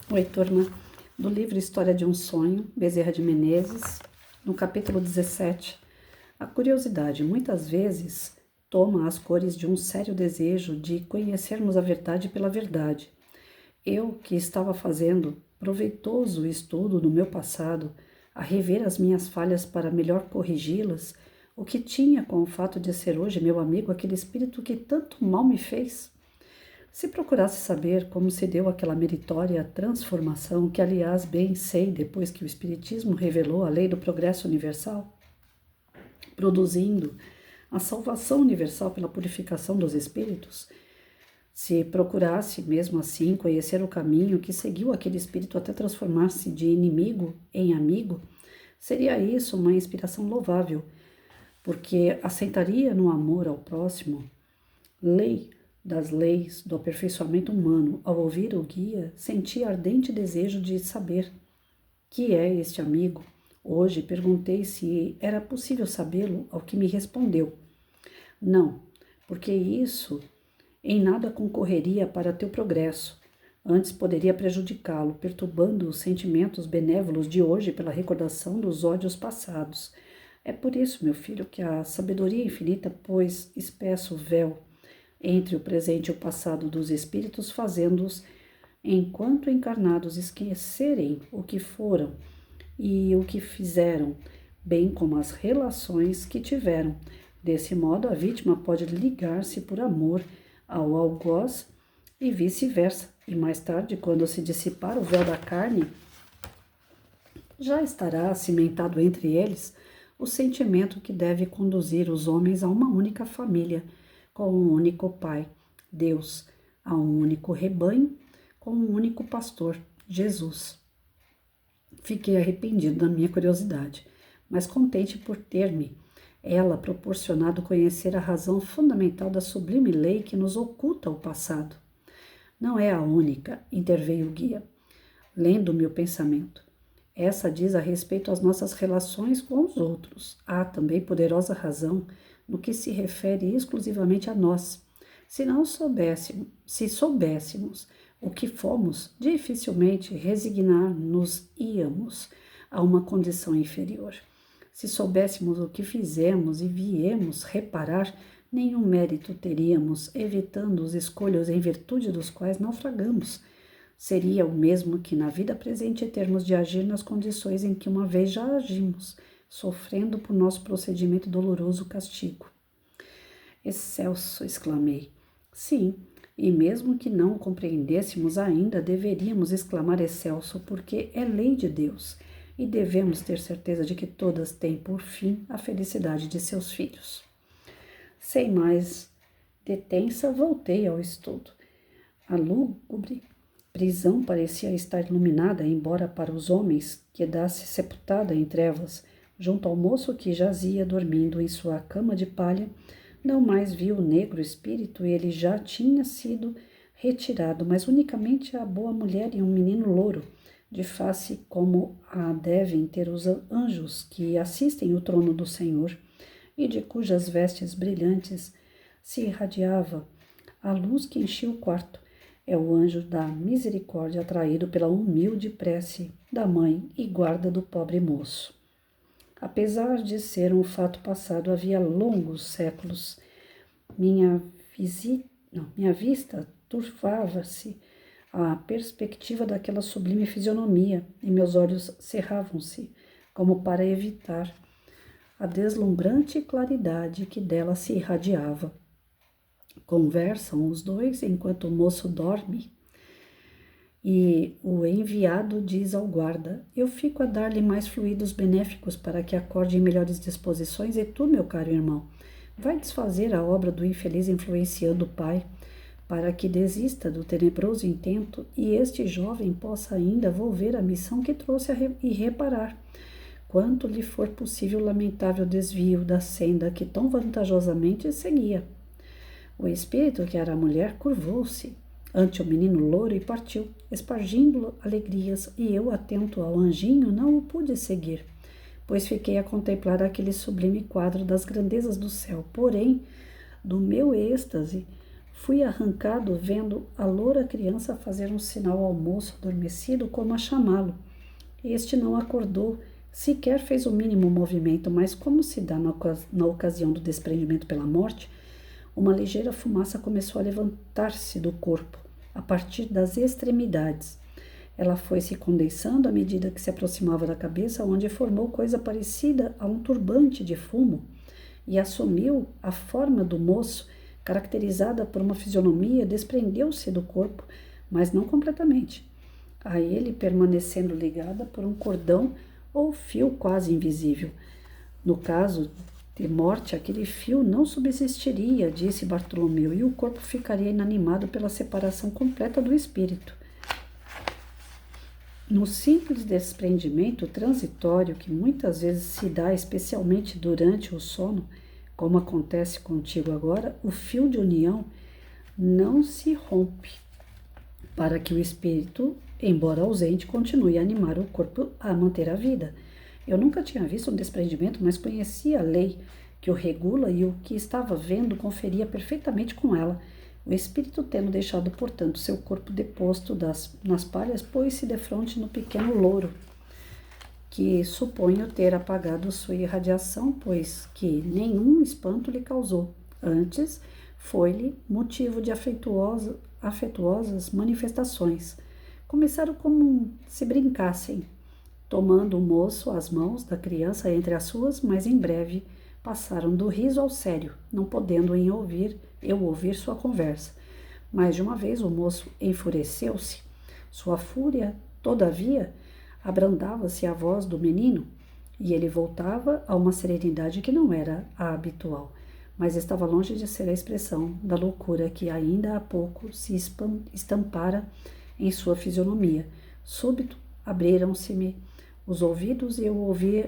Oi, turma, do livro História de um Sonho, Bezerra de Menezes, no capítulo 17. A curiosidade, muitas vezes, toma as cores de um sério desejo de conhecermos a verdade pela verdade. Eu, que estava fazendo proveitoso estudo no meu passado, a rever as minhas falhas para melhor corrigi-las, o que tinha com o fato de ser hoje meu amigo aquele espírito que tanto mal me fez? Se procurasse saber como se deu aquela meritória transformação, que aliás bem sei depois que o Espiritismo revelou a lei do progresso universal, produzindo a salvação universal pela purificação dos espíritos, se procurasse mesmo assim conhecer o caminho que seguiu aquele espírito até transformar-se de inimigo em amigo, seria isso uma inspiração louvável, porque assentaria no amor ao próximo, lei das leis do aperfeiçoamento humano. Ao ouvir o guia, senti ardente desejo de saber que é este amigo. Hoje perguntei se era possível sabê-lo, ao que me respondeu: não, porque isso em nada concorreria para teu progresso. Antes poderia prejudicá-lo, perturbando os sentimentos benévolos de hoje pela recordação dos ódios passados. É por isso, meu filho, que a sabedoria infinita pôs espesso véu entre o presente e o passado dos espíritos, fazendo-os, enquanto encarnados, esquecerem o que foram e o que fizeram, bem como as relações que tiveram. Desse modo, a vítima pode ligar-se por amor ao algoz e vice-versa, e mais tarde, quando se dissipar o véu da carne, já estará cimentado entre eles o sentimento que deve conduzir os homens a uma única família, com um único Pai, Deus, a um único rebanho, com um único pastor, Jesus. Fiquei arrependido da minha curiosidade, mas contente por ter-me ela proporcionado conhecer a razão fundamental da sublime lei que nos oculta o passado. Não é a única, interveio o guia, lendo o meu pensamento. Essa diz a respeito às nossas relações com os outros. Há também poderosa razão no que se refere exclusivamente a nós. Se soubéssemos o que fomos, dificilmente resignar-nos-íamos a uma condição inferior. Se soubéssemos o que fizemos e viemos reparar, nenhum mérito teríamos, evitando os escolhos em virtude dos quais naufragamos. Seria o mesmo que na vida presente termos de agir nas condições em que uma vez já agimos, sofrendo por nosso procedimento doloroso castigo. Excelso, exclamei. Sim, e mesmo que não o compreendêssemos ainda, deveríamos exclamar excelso, porque é lei de Deus, e devemos ter certeza de que todas têm por fim a felicidade de seus filhos. Sem mais detença, voltei ao estudo. A lúgubre prisão parecia estar iluminada, embora para os homens quedasse sepultada em trevas. Junto ao moço que jazia dormindo em sua cama de palha, não mais viu o negro espírito, e ele já tinha sido retirado, mas unicamente a boa mulher e um menino louro, de face como a devem ter os anjos que assistem o trono do Senhor, e de cujas vestes brilhantes se irradiava a luz que enchia o quarto. É o anjo da misericórdia atraído pela humilde prece da mãe e guarda do pobre moço. Apesar de ser um fato passado havia longos séculos, minha vista turvava-se à perspectiva daquela sublime fisionomia e meus olhos cerravam-se, como para evitar a deslumbrante claridade que dela se irradiava. Conversam os dois enquanto o moço dorme e o enviado diz ao guarda: eu fico a dar-lhe mais fluidos benéficos para que acorde em melhores disposições, e tu, meu caro irmão, vai desfazer a obra do infeliz influenciando o pai, para que desista do tenebroso intento e este jovem possa ainda volver a missão que trouxe e reparar, quanto lhe for possível, o lamentável desvio da senda que tão vantajosamente seguia. O espírito, que era a mulher, curvou-se ante o menino louro e partiu, espargindo alegrias, e eu, atento ao anjinho, não o pude seguir, pois fiquei a contemplar aquele sublime quadro das grandezas do céu. Porém, do meu êxtase, Fui arrancado vendo a loura criança fazer um sinal ao moço adormecido como a chamá-lo. Este não acordou, sequer fez o mínimo movimento, mas como se dá na ocasião do desprendimento pela morte, uma ligeira fumaça começou a levantar-se do corpo, a partir das extremidades. Ela foi se condensando à medida que se aproximava da cabeça, onde formou coisa parecida a um turbante de fumo, e assumiu a forma do moço, caracterizada por uma fisionomia, desprendeu-se do corpo, mas não completamente, a ele permanecendo ligada por um cordão ou fio quase invisível. No caso de morte, aquele fio não subsistiria, disse Bartolomeu, e o corpo ficaria inanimado pela separação completa do espírito. No simples desprendimento transitório que muitas vezes se dá, especialmente durante o sono, como acontece contigo agora, o fio de união não se rompe, para que o espírito, embora ausente, continue a animar o corpo a manter a vida. Eu nunca tinha visto um desprendimento, mas conhecia a lei que o regula e o que estava vendo conferia perfeitamente com ela. O espírito, tendo deixado, portanto, seu corpo deposto nas palhas, pôs-se defronte no pequeno louro, que suponho ter apagado sua irradiação, pois que nenhum espanto lhe causou. Antes, foi-lhe motivo de afetuosas manifestações. Começaram como se brincassem, tomando o moço as mãos da criança entre as suas, mas em breve passaram do riso ao sério, não podendo eu ouvir sua conversa. Mais de uma vez o moço enfureceu-se. Sua fúria, todavia, abrandava-se a voz do menino, e ele voltava a uma serenidade que não era a habitual, mas estava longe de ser a expressão da loucura que ainda há pouco se estampara em sua fisionomia. Súbito abriram-se-me os ouvidos e eu ouvi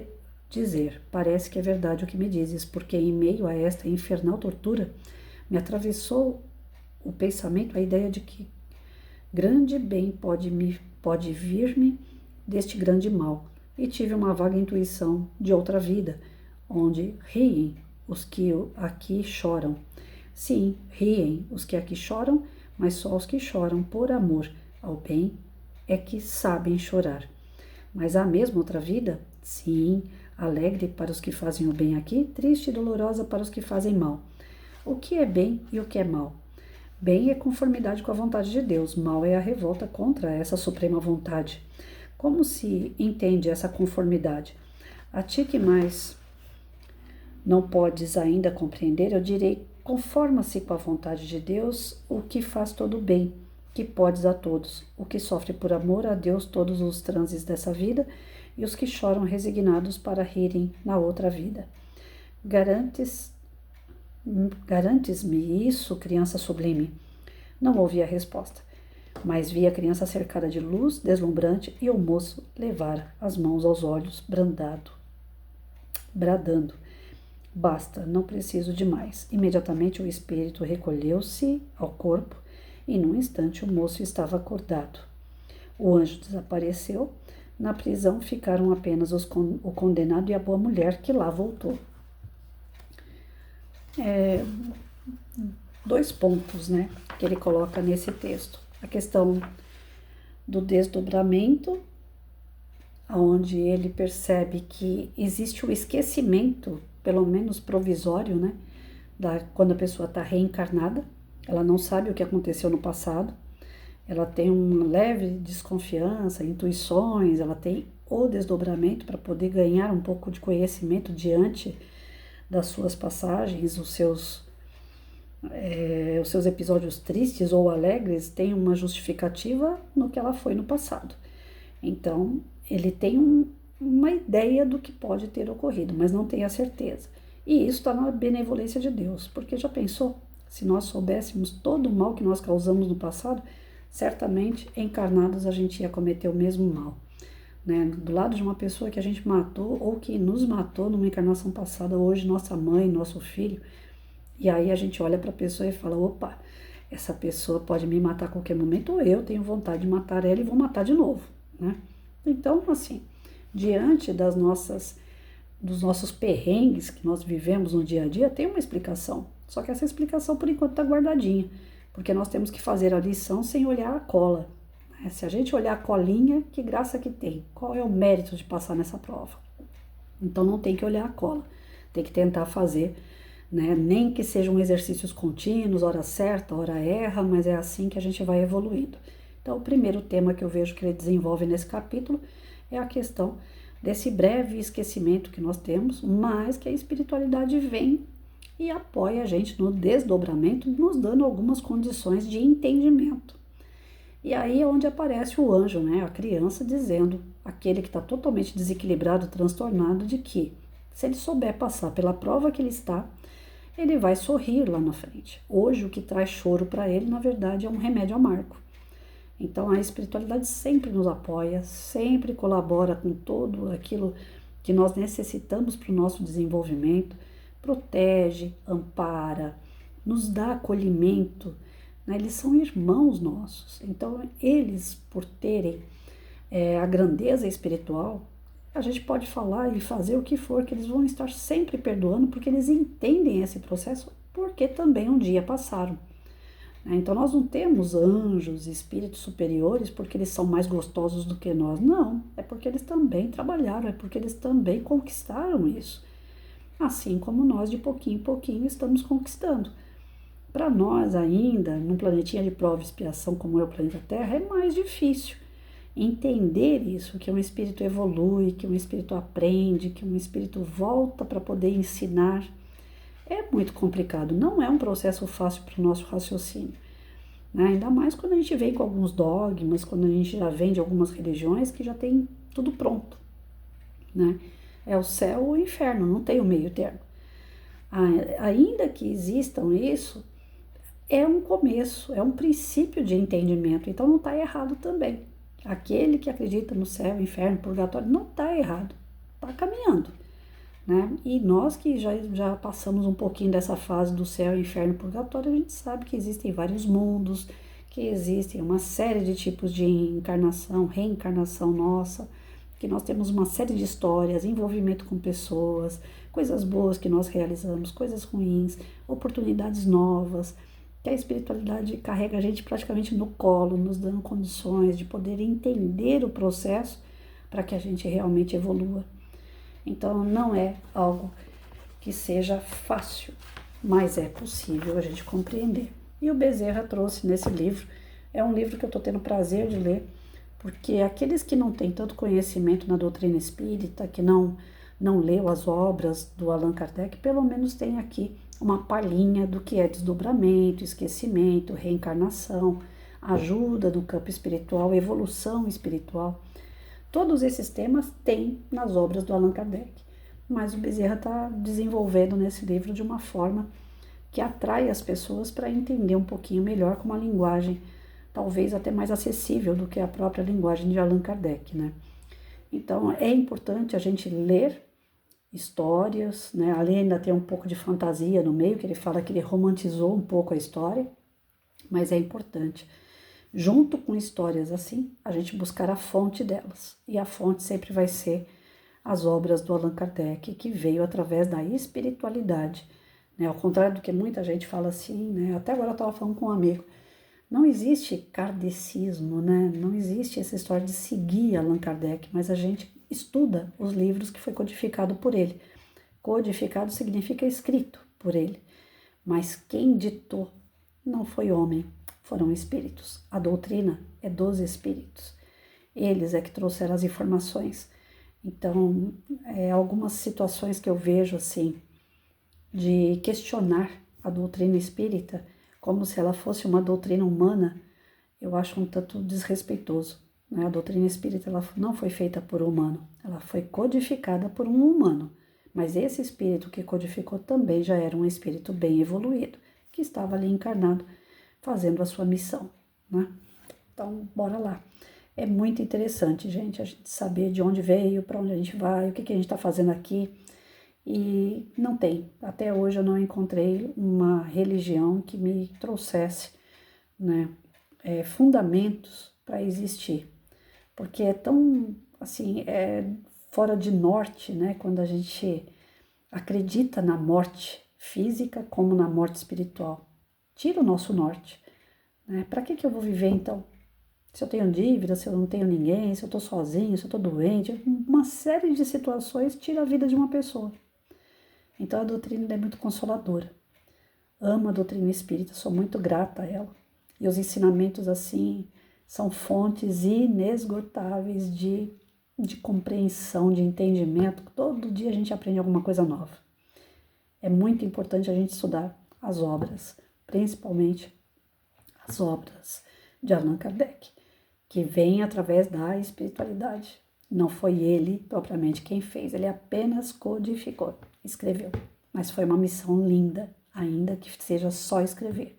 dizer: parece que é verdade o que me dizes, porque em meio a esta infernal tortura me atravessou o pensamento a ideia de que grande bem pode vir-me deste grande mal, e tive uma vaga intuição de outra vida, onde riem os que aqui choram. Sim, riem os que aqui choram, mas só os que choram por amor ao bem é que sabem chorar. Mas há mesmo outra vida? Sim, alegre para os que fazem o bem aqui, triste e dolorosa para os que fazem mal. O que é bem e o que é mal? Bem é conformidade com a vontade de Deus, mal é a revolta contra essa suprema vontade. Como se entende essa conformidade? A ti que mais não podes ainda compreender, eu direi: conforma-se com a vontade de Deus o que faz todo o bem, que podes a todos, o que sofre por amor a Deus todos os transes dessa vida, e os que choram resignados para rirem na outra vida. Garantes-me isso, criança sublime? Não ouvi a resposta, mas vi a criança cercada de luz deslumbrante e o moço levar as mãos aos olhos, bradando: basta, não preciso de mais. Imediatamente o espírito recolheu-se ao corpo e num instante o moço estava acordado. O anjo desapareceu. Na prisão ficaram apenas o condenado e a boa mulher, que lá voltou. 2 pontos, né, que ele coloca nesse texto. A questão do desdobramento, onde ele percebe que existe o esquecimento, pelo menos provisório, né, quando a pessoa está reencarnada. Ela não sabe o que aconteceu no passado, ela tem uma leve desconfiança, intuições, ela tem o desdobramento para poder ganhar um pouco de conhecimento diante das suas passagens, os seus episódios tristes ou alegres têm uma justificativa no que ela foi no passado. Então, ele tem uma ideia do que pode ter ocorrido, mas não tem a certeza. E isso está na benevolência de Deus, porque já pensou? Se nós soubéssemos todo o mal que nós causamos no passado, certamente, encarnados, a gente ia cometer o mesmo mal, né? Do lado de uma pessoa que a gente matou ou que nos matou numa encarnação passada, hoje nossa mãe, nosso filho, e aí a gente olha para a pessoa e fala: opa, essa pessoa pode me matar a qualquer momento, ou eu tenho vontade de matar ela e vou matar de novo, né? Então, assim, diante dos nossos perrengues que nós vivemos no dia a dia, tem uma explicação. Só que essa explicação, por enquanto, está guardadinha. porque nós temos que fazer a lição sem olhar a cola. Né? Se a gente olhar a colinha, que graça que tem? Qual é o mérito de passar nessa prova? Então não tem que olhar a cola, tem que tentar fazer, né? Nem que sejam exercícios contínuos, hora certa, hora erra, mas é assim que a gente vai evoluindo. Então o primeiro tema que eu vejo que ele desenvolve nesse capítulo é a questão desse breve esquecimento que nós temos, mas que a espiritualidade vem e apoia a gente no desdobramento, nos dando algumas condições de entendimento. E aí é onde aparece o anjo, né, a criança, dizendo, aquele que está totalmente desequilibrado, transtornado, de que se ele souber passar pela prova que ele está, ele vai sorrir lá na frente. Hoje o que traz choro para ele, na verdade, é um remédio amargo. Então a espiritualidade sempre nos apoia, sempre colabora com tudo aquilo que nós necessitamos para o nosso desenvolvimento, protege, ampara, nos dá acolhimento, né? Eles são irmãos nossos, então eles, por terem a grandeza espiritual, a gente pode falar e fazer o que for, que eles vão estar sempre perdoando, porque eles entendem esse processo, porque também um dia passaram. Então nós não temos anjos, espíritos superiores porque eles são mais gostosos do que nós. Não, é porque eles também trabalharam, é porque eles também conquistaram isso. Assim como nós de pouquinho em pouquinho estamos conquistando. Para nós ainda, num planetinha de prova e expiação como é o planeta Terra, é mais difícil entender isso, que um espírito evolui, que um espírito aprende, que um espírito volta para poder ensinar. É muito complicado, não é um processo fácil para o nosso raciocínio. Né? Ainda mais quando a gente vem com alguns dogmas, quando a gente já vem de algumas religiões que já tem tudo pronto. Né? É o céu ou o inferno, não tem o meio termo. Ainda que existam isso, é um começo, é um princípio de entendimento, então não está errado também. Aquele que acredita no céu, inferno, purgatório, não está errado, está caminhando. Né? E nós que já passamos um pouquinho dessa fase do céu, inferno, purgatório, a gente sabe que existem vários mundos, que existem uma série de tipos de encarnação, reencarnação nossa, que nós temos uma série de histórias, envolvimento com pessoas, coisas boas que nós realizamos, coisas ruins, oportunidades novas, que a espiritualidade carrega a gente praticamente no colo, nos dando condições de poder entender o processo para que a gente realmente evolua. Então não é algo que seja fácil, mas é possível a gente compreender. E o Bezerra trouxe nesse livro, é um livro que eu estou tendo prazer de ler, porque aqueles que não têm tanto conhecimento na doutrina espírita, que não leu as obras do Allan Kardec, pelo menos tem aqui uma palhinha do que é desdobramento, esquecimento, reencarnação, ajuda no campo espiritual, evolução espiritual. Todos esses temas tem nas obras do Allan Kardec, mas o Bezerra está desenvolvendo nesse livro de uma forma que atrai as pessoas para entender um pouquinho melhor, com uma linguagem talvez até mais acessível do que a própria linguagem de Allan Kardec, né? Então é importante a gente ler histórias, né? Ali ainda tem um pouco de fantasia no meio, que ele fala que ele romantizou um pouco a história, mas é importante. Junto com histórias assim, a gente buscar a fonte delas. E a fonte sempre vai ser as obras do Allan Kardec, que veio através da espiritualidade. Né? Ao contrário do que muita gente fala assim, né? Até agora eu estava falando com um amigo, não existe kardecismo, né? Não existe essa história de seguir Allan Kardec, mas a gente estuda os livros que foi codificado por ele. Codificado significa escrito por ele, mas quem ditou não foi homem, foram espíritos. A doutrina é dos espíritos. Eles é que trouxeram as informações. Então, algumas situações que eu vejo assim, de questionar a doutrina espírita, como se ela fosse uma doutrina humana, eu acho um tanto desrespeitoso. Né? A doutrina espírita ela não foi feita por um humano, ela foi codificada por um humano. Mas esse espírito que codificou também já era um espírito bem evoluído, que estava ali encarnado, fazendo a sua missão. Né? Então, bora lá. É muito interessante, gente, a gente saber de onde veio, para onde a gente vai, o que a gente está fazendo aqui. E não tem, até hoje eu não encontrei uma religião que me trouxesse, né, fundamentos para existir, porque é tão, assim, fora de norte, né, quando a gente acredita na morte física como na morte espiritual, tira o nosso norte, né? Para que eu vou viver então? Se eu tenho dívida, se eu não tenho ninguém, se eu estou sozinho, se eu estou doente, uma série de situações tira a vida de uma pessoa. Então a doutrina é muito consoladora. Amo a doutrina espírita, sou muito grata a ela. E os ensinamentos assim são fontes inesgotáveis de compreensão, de entendimento. Todo dia a gente aprende alguma coisa nova. É muito importante a gente estudar as obras, principalmente as obras de Allan Kardec, que vêm através da espiritualidade. Não foi ele propriamente quem fez, ele apenas codificou, escreveu. Mas foi uma missão linda, ainda que seja só escrever.